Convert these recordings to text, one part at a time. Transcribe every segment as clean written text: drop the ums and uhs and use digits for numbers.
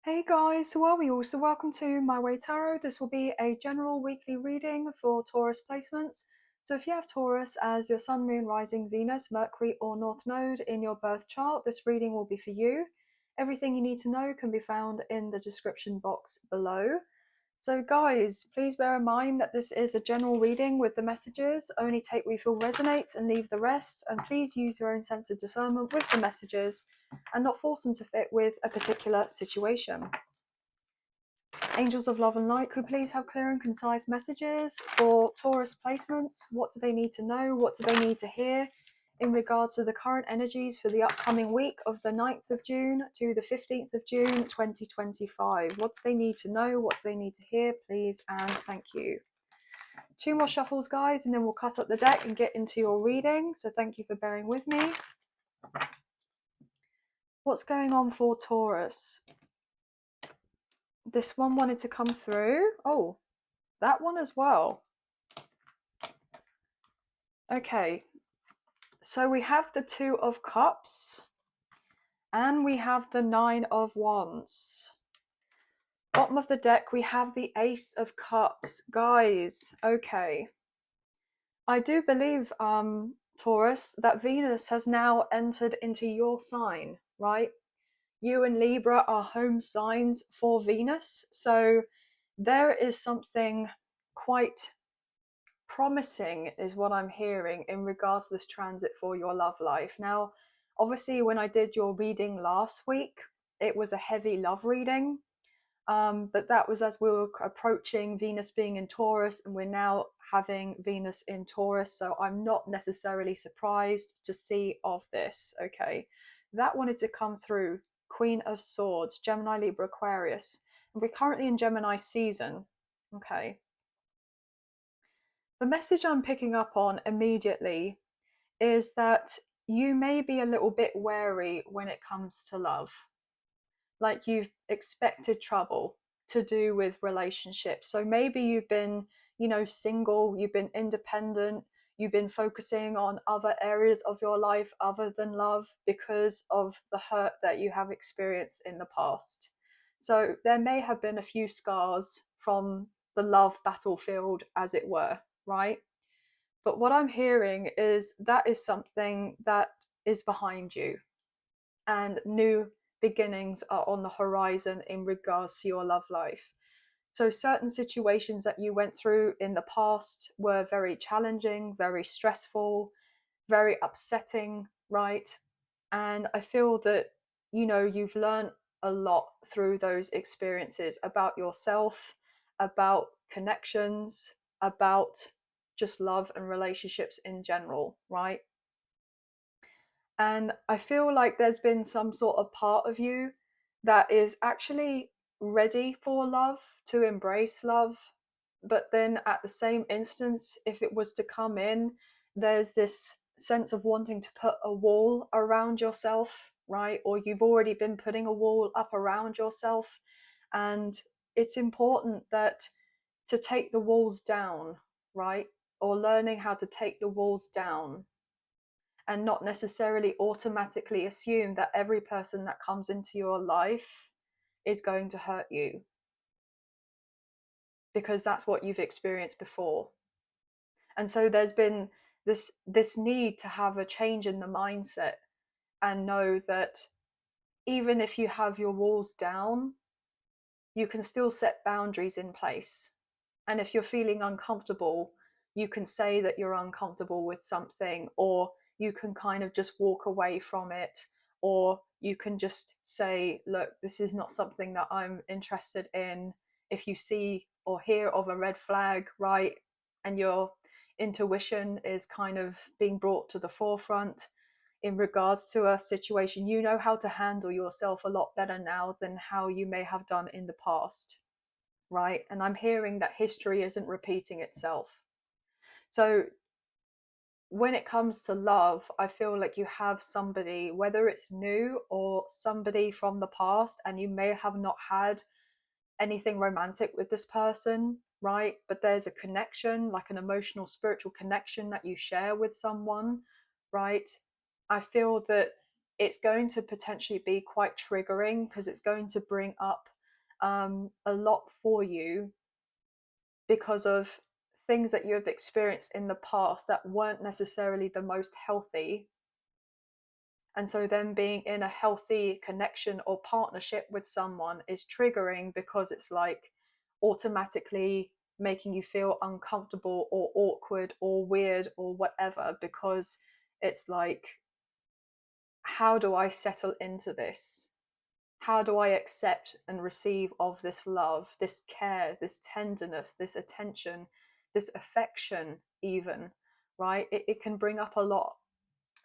Hey guys, so are we all? So welcome to My Way Tarot. This will be a general weekly reading for Taurus placements. So if you have Taurus as your Sun, Moon, Rising, Venus, Mercury or North Node in your birth chart, this reading will be for you. Everything you need to know can be found in the description box below. So guys, please bear in mind that this is a general reading with the messages. Only take what you feel resonates and leave the rest. And please use your own sense of discernment with the messages and not force them to fit with a particular situation. Angels of love and light, could please have clear and concise messages for Taurus placements? What do they need to know? What do they need to hear in regards to the current energies for the upcoming week of the 9th of June to the 15th of June 2025? What do they need to know? What do they need to hear? Please and thank you. Two more shuffles, guys, and then we'll cut up the deck and get into your reading. So thank you for bearing with me. What's going on for Taurus? This one wanted to come through. Oh, that one as well. Okay, so we have the Two of Cups and we have the Nine of Wands. Bottom of the deck, we have the Ace of Cups. Guys, okay. I do believe, Taurus, that Venus has now entered into your sign, right? You and Libra are home signs for Venus. So there is something quite promising is what I'm hearing in regards to this transit for your love life. Now, obviously, when I did your reading last week, it was a heavy love reading. But that was as we were approaching Venus being in Taurus, and we're now having Venus in Taurus. So I'm not necessarily surprised to see of this. Okay, that wanted to come through. Queen of Swords, Gemini, Libra, Aquarius. And we're currently in Gemini season. Okay. The message I'm picking up on immediately is that you may be a little bit wary when it comes to love. Like you've expected trouble to do with relationships. So maybe you've been, single, you've been independent, you've been focusing on other areas of your life other than love because of the hurt that you have experienced in the past. So there may have been a few scars from the love battlefield, as it were, right? But what I'm hearing is that is something that is behind you, and new beginnings are on the horizon in regards to your love life. So, certain situations that you went through in the past were very challenging, very stressful, very upsetting, right? And I feel that, you've learned a lot through those experiences about yourself, about connections, about just love and relationships in general, right? And I feel like there's been some sort of part of you that is actually ready for love, to embrace love. But then at the same instance, if it was to come in, there's this sense of wanting to put a wall around yourself, right? Or you've already been putting a wall up around yourself. And it's important that to take the walls down, right? Or learning how to take the walls down and not necessarily automatically assume that every person that comes into your life is going to hurt you, because that's what you've experienced before. And so there's been this need to have a change in the mindset and know that even if you have your walls down, you can still set boundaries in place. And if you're feeling uncomfortable, you can say that you're uncomfortable with something, or you can kind of just walk away from it, or you can just say, look, this is not something that I'm interested in. If you see or hear of a red flag, right, and your intuition is kind of being brought to the forefront in regards to a situation, you know how to handle yourself a lot better now than how you may have done in the past, right? And I'm hearing that history isn't repeating itself. So when it comes to love, I feel like you have somebody, whether it's new or somebody from the past, and you may have not had anything romantic with this person, right? But there's a connection, like an emotional, spiritual connection that you share with someone, right? I feel that it's going to potentially be quite triggering because it's going to bring up a lot for you because of things that you have experienced in the past that weren't necessarily the most healthy. And so then being in a healthy connection or partnership with someone is triggering because it's like automatically making you feel uncomfortable or awkward or weird or whatever, because it's like, how do I settle into this? How do I accept and receive of this love, this care, this tenderness, this attention, this affection, even, right? It can bring up a lot.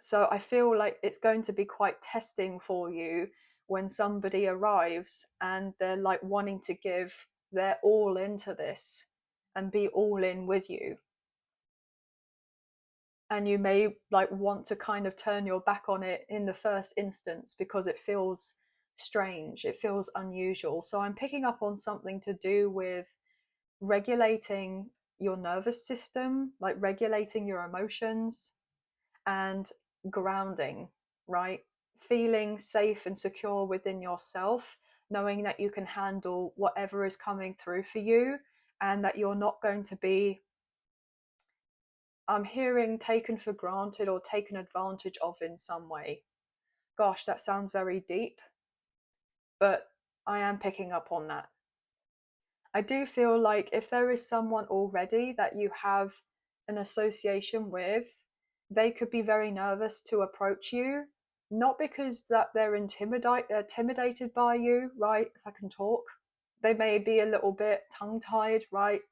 So I feel like it's going to be quite testing for you when somebody arrives and they're like wanting to give their all into this and be all in with you. And you may like want to kind of turn your back on it in the first instance because it feels strange, it feels unusual. So I'm picking up on something to do with regulating your nervous system, like regulating your emotions and grounding, right? Feeling safe and secure within yourself, knowing that you can handle whatever is coming through for you and that you're not going to be, I'm hearing, taken for granted or taken advantage of in some way. Gosh, that sounds very deep, but I am picking up on that. I do feel like if there is someone already that you have an association with, they could be very nervous to approach you, not because that they're intimidated by you, right? If I can talk, they may be a little bit tongue-tied, right?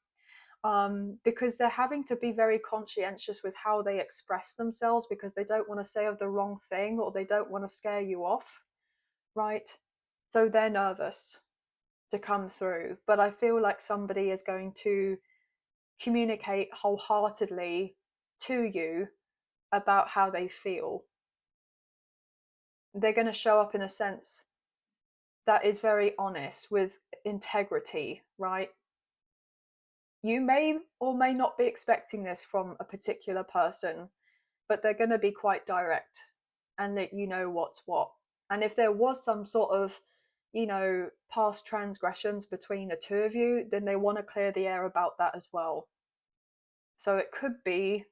Because they're having to be very conscientious with how they express themselves because they don't want to say the wrong thing or they don't want to scare you off, right? So they're nervous to come through. But I feel like somebody is going to communicate wholeheartedly to you about how they feel. They're going to show up in a sense that is very honest with integrity, right? You may or may not be expecting this from a particular person, but they're going to be quite direct and let you know what's what. And if there was some sort of, past transgressions between the two of you, then they want to clear the air about that as well. So it could be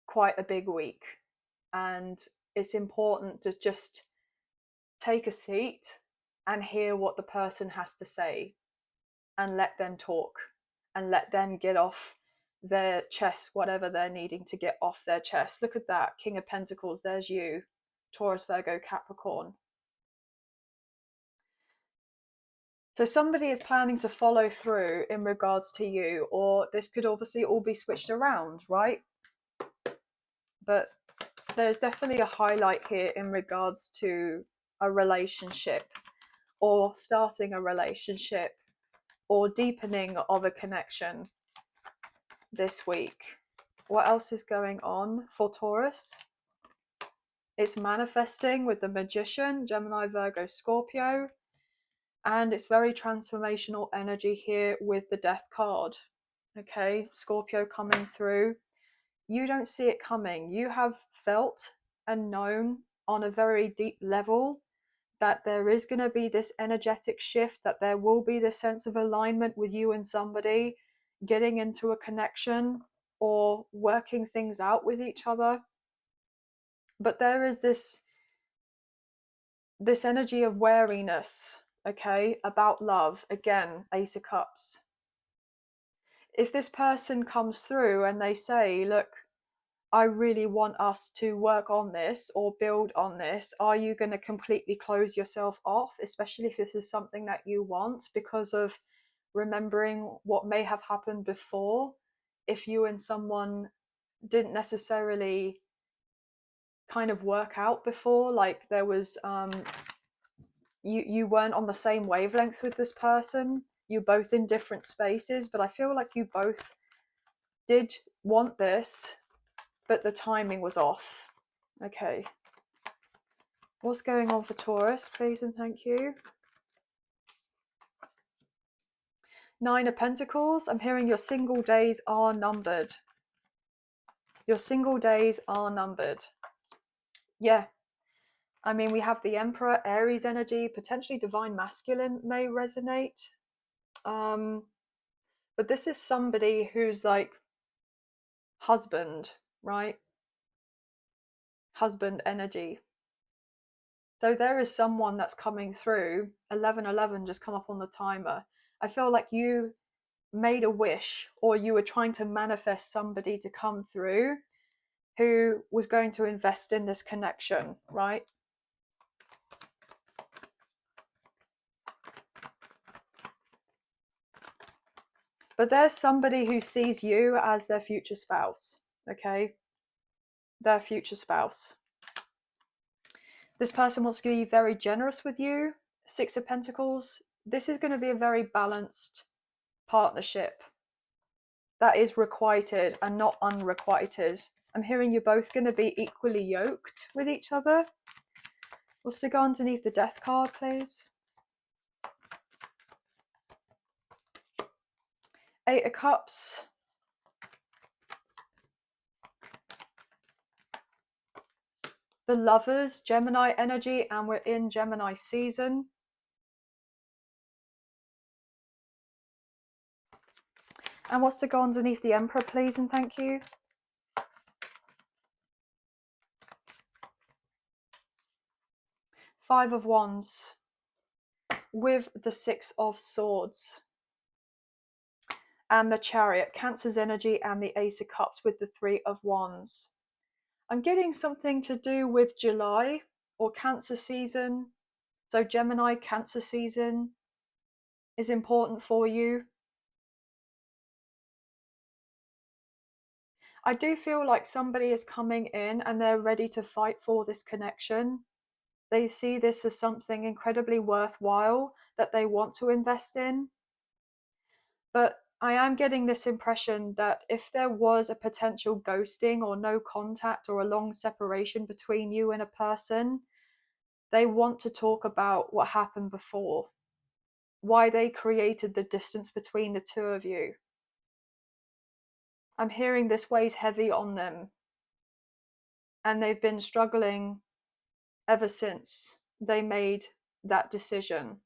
quite a big week. And it's important to just take a seat and hear what the person has to say and let them talk and let them get off their chest whatever they're needing to get off their chest. Look at that, King of Pentacles, there's you, Taurus, Virgo, Capricorn. So somebody is planning to follow through in regards to you, or this could obviously all be switched around, right? But there's definitely a highlight here in regards to a relationship or starting a relationship or deepening of a connection this week. What else is going on for Taurus? It's manifesting with the Magician, Gemini, Virgo, Scorpio, and it's very transformational energy here with the Death card. Okay, Scorpio coming through. You don't see it coming. You have felt and known on a very deep level that there is going to be this energetic shift, that there will be this sense of alignment with you and somebody getting into a connection or working things out with each other. But there is this energy of wariness, okay, about love. Again, Ace of Cups. If this person comes through and they say, look, I really want us to work on this or build on this, are you going to completely close yourself off, especially if this is something that you want, because of remembering what may have happened before if you and someone didn't necessarily kind of work out before, like there was you weren't on the same wavelength with this person, you're both in different spaces, but I feel like you both did want this, but the timing was off. Okay, what's going on for Taurus, please and thank you? Nine of Pentacles. I'm hearing your single days are numbered. Your single days are numbered. Yeah, I mean, we have the Emperor, Aries energy, potentially divine masculine may resonate. But this is somebody who's like husband, right? Husband energy. So there is someone that's coming through. 1111 just come up on the timer. I feel like you made a wish, or you were trying to manifest somebody to come through who was going to invest in this connection, right? But there's somebody who sees you as their future spouse, okay? Their future spouse. This person wants to be very generous with you. Six of Pentacles. This is going to be a very balanced partnership that is requited and not unrequited. I'm hearing you're both going to be equally yoked with each other. What's to go underneath the Death card, please? Eight of Cups. The Lovers, Gemini energy, and we're in Gemini season. And what's to go underneath the Emperor, please, and thank you? Five of Wands with the Six of Swords. And the Chariot, Cancer's energy, and the Ace of Cups with the Three of Wands. I'm getting something to do with July or Cancer season. So Gemini, Cancer season is important for you. I do feel like somebody is coming in and they're ready to fight for this connection. They see this as something incredibly worthwhile that they want to invest in. But I am getting this impression that if there was a potential ghosting or no contact or a long separation between you and a person, they want to talk about what happened before, why they created the distance between the two of you. I'm hearing this weighs heavy on them, and they've been struggling ever since they made that decision.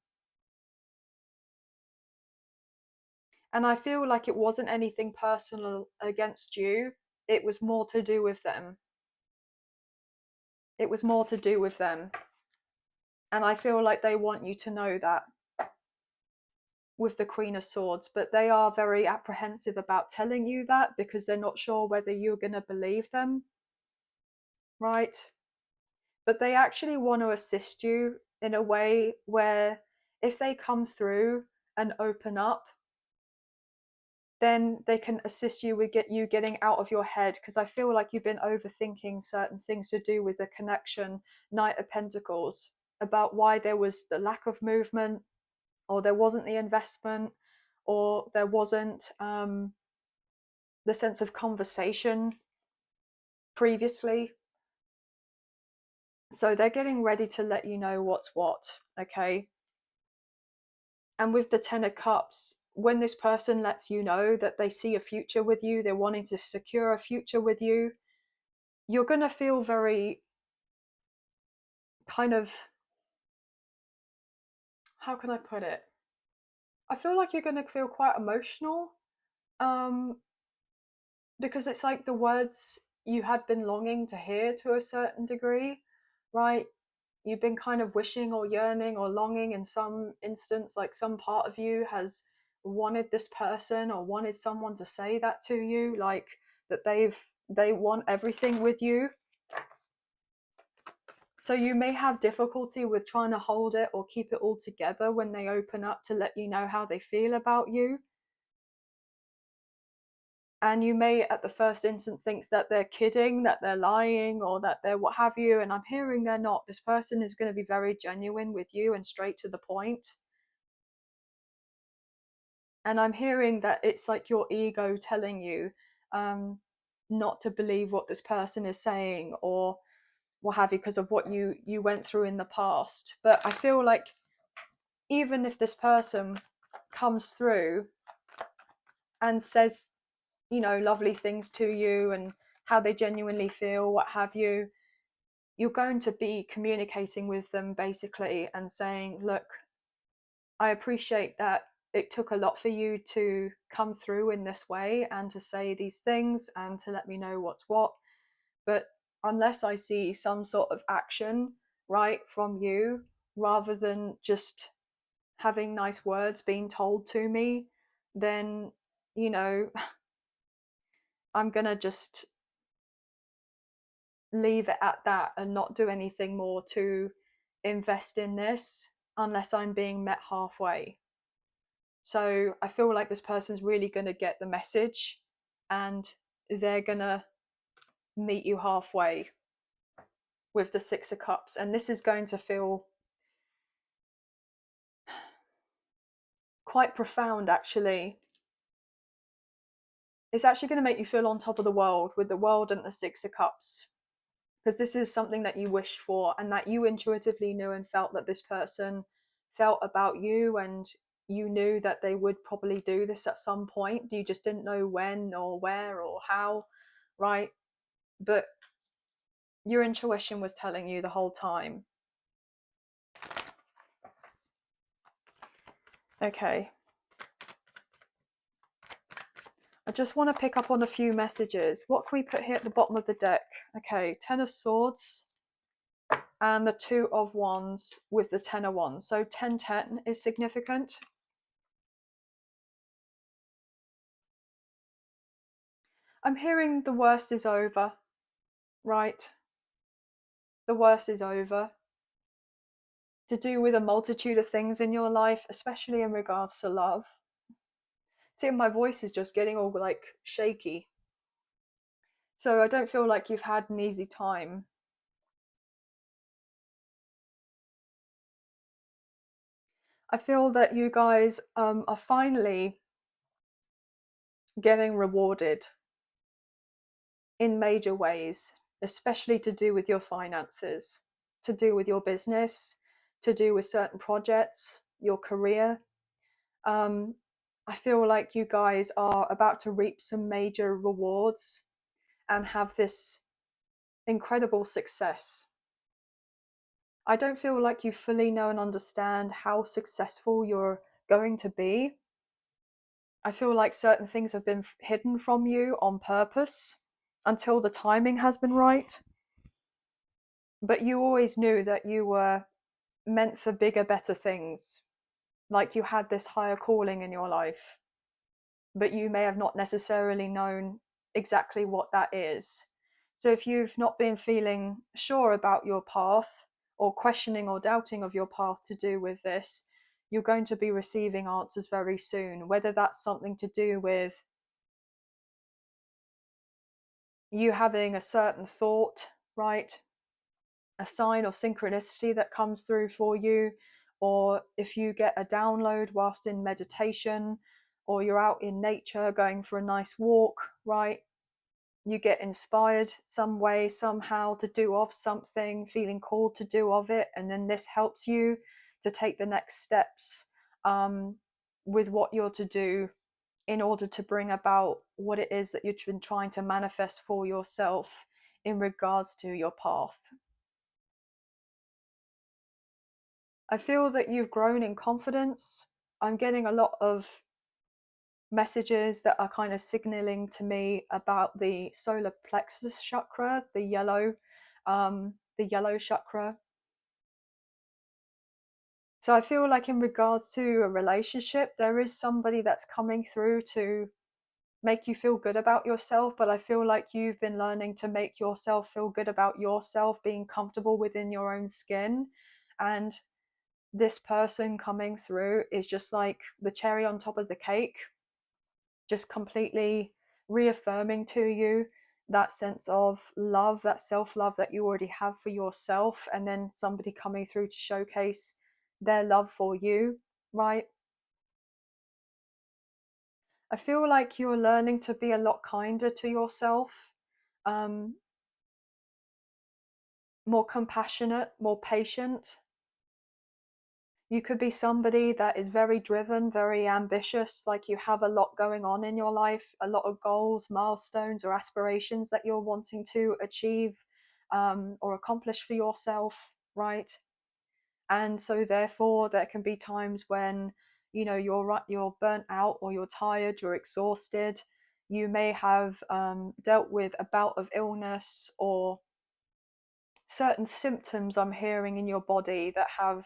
And I feel like it wasn't anything personal against you. It was more to do with them. It was more to do with them. And I feel like they want you to know that with the Queen of Swords. But they are very apprehensive about telling you that because they're not sure whether you're going to believe them. Right? But they actually want to assist you in a way where if they come through and open up, then they can assist you with getting out of your head, because I feel like you've been overthinking certain things to do with the connection. Knight of Pentacles, about why there was the lack of movement, or there wasn't the investment, or there wasn't the sense of conversation previously. So they're getting ready to let you know what's what, okay? And with the Ten of Cups, when this person lets you know that they see a future with you, they're wanting to secure a future with you, you're going to feel very kind of, how can I put it? I feel like you're going to feel quite emotional, um, because it's like the words you had been longing to hear to a certain degree, right? You've been kind of wishing or yearning or longing in some instance, like some part of you has wanted this person or wanted someone to say that to you, like that they want everything with you. So you may have difficulty with trying to hold it or keep it all together when they open up to let you know how they feel about you. And you may at the first instant think that they're kidding, that they're lying, or that they're what have you, and I'm hearing they're not. This person is going to be very genuine with you and straight to the point. And I'm hearing that it's like your ego telling you not to believe what this person is saying or what have you, because of what you went through in the past. But I feel like even if this person comes through and says, you know, lovely things to you and how they genuinely feel, what have you, you're going to be communicating with them basically and saying, look, I appreciate that it took a lot for you to come through in this way and to say these things and to let me know what's what. But unless I see some sort of action, right, from you, rather than just having nice words being told to me, then, you know, I'm going to just leave it at that and not do anything more to invest in this unless I'm being met halfway. So I feel like this person's really going to get the message and they're going to meet you halfway with the Six of Cups. And this is going to feel quite profound, actually. It's actually going to make you feel on top of the world with the World and the Six of Cups, because this is something that you wished for and that you intuitively knew and felt that this person felt about you, and you knew that they would probably do this at some point. You just didn't know when or where or how, right? But your intuition was telling you the whole time. Okay. I just want to pick up on a few messages. What can we put here at the bottom of the deck? Okay, Ten of Swords and the Two of Wands with the Ten of Wands. So 10-10 is significant. I'm hearing the worst is over, right? The worst is over. To do with a multitude of things in your life, especially in regards to love. See, my voice is just getting all like shaky. So I don't feel like you've had an easy time. I feel that you guys are finally getting rewarded in major ways, especially to do with your finances, to do with your business, to do with certain projects, your career. I feel like you guys are about to reap some major rewards and have this incredible success. I don't feel like you fully know and understand how successful you're going to be. I feel like certain things have been hidden from you on purpose until the timing has been right. But you always knew that you were meant for bigger, better things. Like you had this higher calling in your life, but you may have not necessarily known exactly what that is. So if you've not been feeling sure about your path or questioning or doubting of your path to do with this, you're going to be receiving answers very soon, whether that's something to do with you having a certain thought, right? A sign or synchronicity that comes through for you, or if you get a download whilst in meditation, or you're out in nature going for a nice walk, right? You get inspired some way, somehow to do of something, feeling called to do of it, and then this helps you to take the next steps with what you're to do in order to bring about what it is that you've been trying to manifest for yourself in regards to your path. I feel that you've grown in confidence. I'm getting a lot of messages that are kind of signaling to me about the solar plexus chakra, the yellow chakra. So I feel like in regards to a relationship, there is somebody that's coming through to make you feel good about yourself, but I feel like you've been learning to make yourself feel good about yourself, being comfortable within your own skin. And this person coming through is just like the cherry on top of the cake, just completely reaffirming to you that sense of love, that self-love that you already have for yourself, and then somebody coming through to showcase their love for you, right? I feel like you're learning to be a lot kinder to yourself, um, more compassionate, more patient. You could be somebody that is very driven, very ambitious, like you have a lot going on in your life, a lot of goals, milestones, or aspirations that you're wanting to achieve or accomplish for yourself, right? And so therefore there can be times when you're burnt out, or you're tired, you're exhausted. You may have dealt with a bout of illness, or certain symptoms I'm hearing in your body that have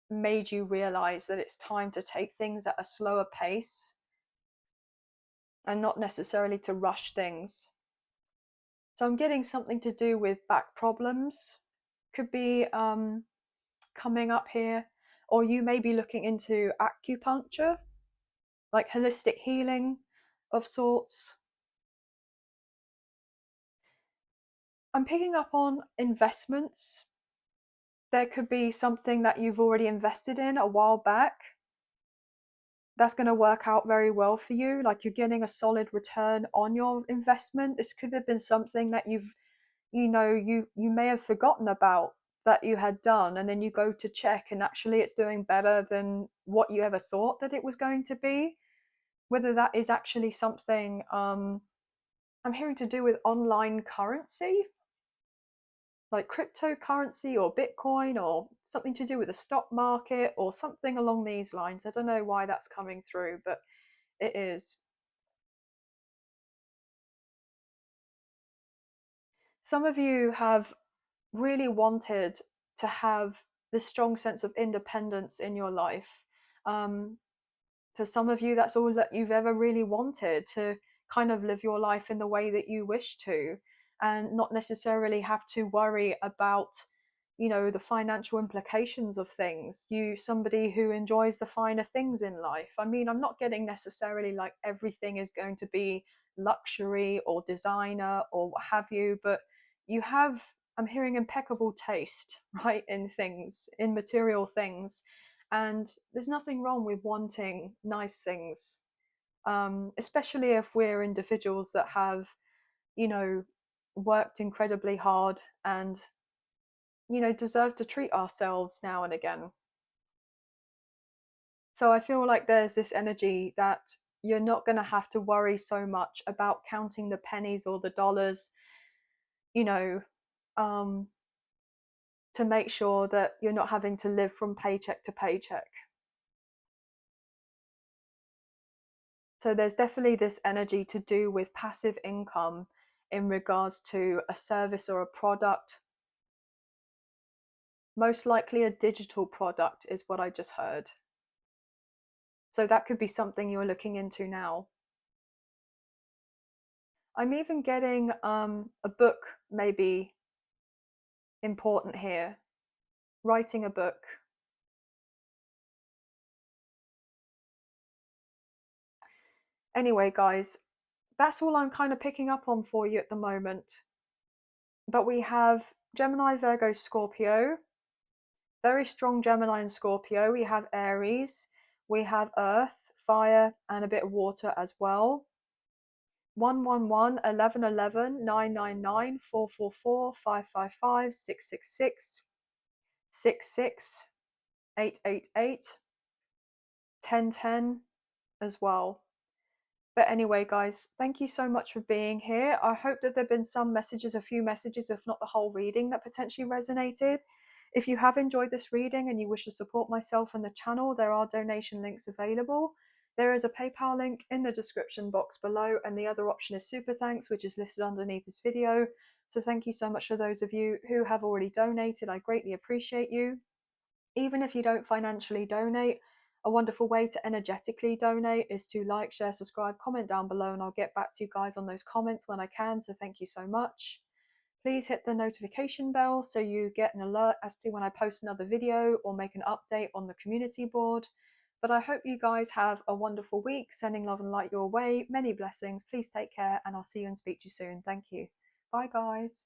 made you realize that it's time to take things at a slower pace and not necessarily to rush things. So I'm getting something to do with back problems, could be coming up here, or you may be looking into acupuncture, like holistic healing of sorts. I'm picking up on investments. There could be something that you've already invested in a while back that's going to work out very well for you, like you're getting a solid return on your investment. This could have been something that you may have forgotten about, that you had done, and then you go to check and actually it's doing better than what you ever thought that it was going to be. Whether that is actually something I'm hearing to do with online currency, like cryptocurrency or Bitcoin, or something to do with the stock market or something along these lines. I don't know why that's coming through, but it is. Some of you have really wanted to have this strong sense of independence in your life. Um, for some of you, that's all that you've ever really wanted, to kind of live your life in the way that you wish to, and not necessarily have to worry about the financial implications of things. You somebody who enjoys the finer things in life. I mean, I'm not getting necessarily like everything is going to be luxury or designer or what have you, but you have, I'm hearing, impeccable taste, right, in things, in material things. And there's nothing wrong with wanting nice things, especially if we're individuals that have, you know, worked incredibly hard and, deserve to treat ourselves now and again. So I feel like there's this energy that you're not going to have to worry so much about counting the pennies or the dollars, you know, um, to make sure that you're not having to live from paycheck to paycheck. So there's definitely this energy to do with passive income in regards to a service or a product. Most likely a digital product is what I just heard. So that could be something you're looking into now. I'm even getting a book, maybe important here. Writing a book. Anyway, guys, that's all I'm kind of picking up on for you at the moment. But we have Gemini, Virgo, Scorpio. Very strong Gemini and Scorpio. We have Aries. We have Earth, fire, and a bit of water as well. 111, 1111, 999, 444, 555, 666, 66, 888, 1010 as well. But anyway, guys, thank you so much for being here. I hope that there have been some messages, a few messages, if not the whole reading, that potentially resonated. If you have enjoyed this reading and you wish to support myself and the channel, there are donation links available. There is a PayPal link in the description box below, and the other option is Super Thanks, which is listed underneath this video. So thank you so much for those of you who have already donated. I greatly appreciate you. Even if you don't financially donate, a wonderful way to energetically donate is to like, share, subscribe, comment down below, and I'll get back to you guys on those comments when I can. So thank you so much. Please hit the notification bell so you get an alert as to when I post another video or make an update on the community board. But I hope you guys have a wonderful week. Sending love and light your way. Many blessings. Please take care, and I'll see you and speak to you soon. Thank you. Bye, guys.